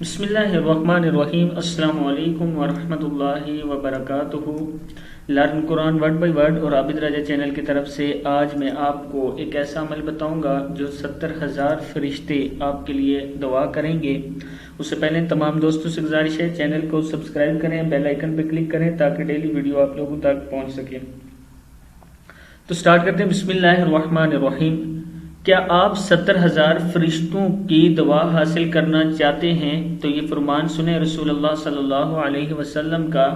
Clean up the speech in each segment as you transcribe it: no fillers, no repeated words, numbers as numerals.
بسم اللہ الرحمن الرحیم۔ السلام علیکم ورحمۃ اللہ وبرکاتہ۔ Learn Quran word by word اور عابد راجہ چینل کی طرف سے آج میں آپ کو ایک ایسا عمل بتاؤں گا جو 70,000 فرشتے آپ کے لیے دعا کریں گے۔ اس سے پہلے تمام دوستوں سے گزارش ہے چینل کو سبسکرائب کریں، بیل آئیکن پہ کلک کریں تاکہ ڈیلی ویڈیو آپ لوگوں تک پہنچ سکے۔ تو سٹارٹ کرتے ہیں۔ بسم اللہ الرحمن الرحیم۔ کیا آپ 70,000 فرشتوں کی دعا حاصل کرنا چاہتے ہیں تو یہ فرمان سنیں رسول اللہ صلی اللہ علیہ وسلم کا۔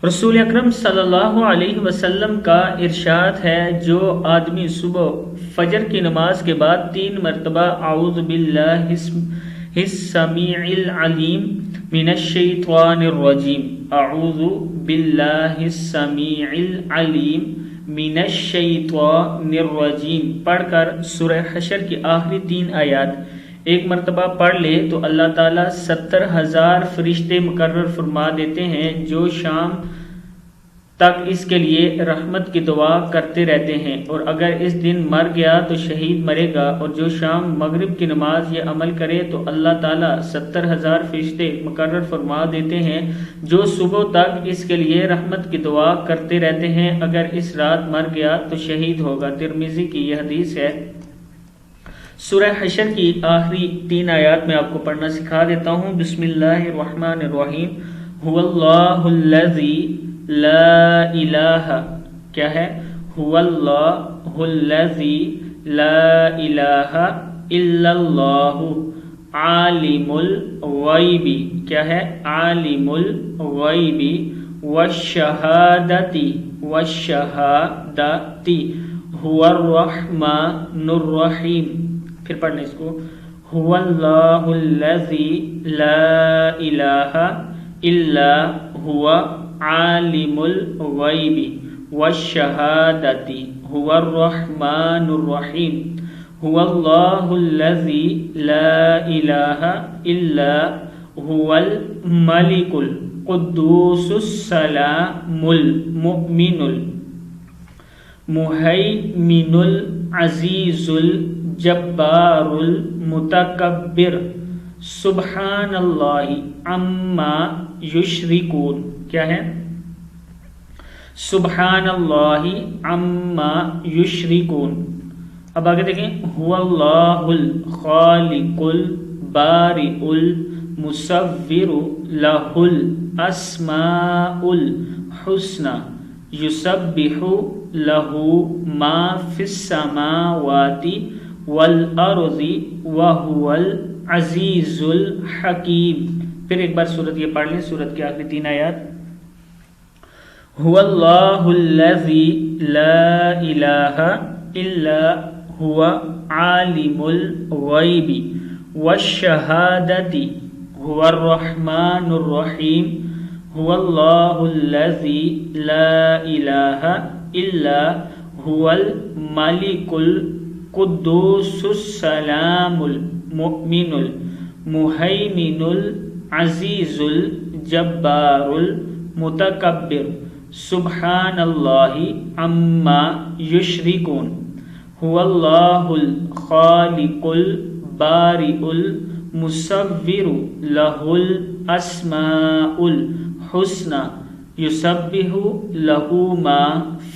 رسول اکرم صلی اللہ علیہ وسلم کا ارشاد ہے، جو آدمی صبح فجر کی نماز کے بعد 3 مرتبہ اعوذ باللہ السمیع العلیم من الشیطان الرجیم، اعوذ باللہ السمیع العلیم من الشیطان الرجیم پڑھ کر سورہ حشر کی آخری 3 آیات ایک مرتبہ پڑھ لے تو اللہ تعالیٰ 70,000 فرشتے مقرر فرما دیتے ہیں جو شام تک اس کے لیے رحمت کی دعا کرتے رہتے ہیں، اور اگر اس دن مر گیا تو شہید مرے گا، اور جو شام مغرب کی نماز یہ عمل کرے تو اللہ تعالیٰ 70,000 فرشتے مقرر فرما دیتے ہیں جو صبح تک اس کے لیے رحمت کی دعا کرتے رہتے ہیں، اگر اس رات مر گیا تو شہید ہوگا۔ ترمذی کی یہ حدیث ہے۔ سورہ حشر کی آخری 3 آیات میں آپ کو پڑھنا سکھا دیتا ہوں۔ بسم اللہ الرحمن الرحیم۔ هو اللہ الذی لا الہ، کیا ہے؟ هو اللہ الذی لا الہ الا اللہ عالم الغیب، کیا ہے؟ عالم الغیب والشہادتی هو الرحمن الرحیم۔ پھر پڑھنے اس کو، هو اللہ الذی لا الہ الا هو عالم الغیب والشہادۃ هو الرحمن الرحیم۔ هو اللہ الذی لا الہ الا هو الملک القدوس السلام المؤمن المہیمن العزیز الجبار المتکبر، سبحان اللہ عما یشرکون، کیا ہے؟ سبحان اللہ عما یشرکون۔ اب آگے دیکھیں، هو اللہ الخالق البارئ المصور لہ الاسماء الحسنى یسبح لہ ما فی السماوات والارض وہو العزیز الحکیم۔ پھر ایک بار سورت یہ پڑھ لیں، سورت کی آخری 3 آیات۔ هو اللہ الذی لا الہ الا هو عالم الغیب والشہادۃ هو الرحمن الرحیم۔ هو اللہ الذی لا الہ الا هو الملک القدوس السلام المؤمن المہیمن العزیز الجبار المتکبر، سبحان اللہ عما یشرکون۔ هو اللہ الخالق البارئ المصور لہ الاسماء الحسنى یسبح لہ ما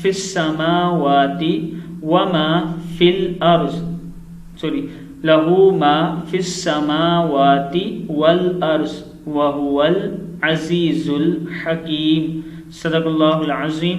فی السماوات وما فی الارض لہ ما فی السماوات والارض وہو العزیز الحکیم۔ صدق اللہ العظیم۔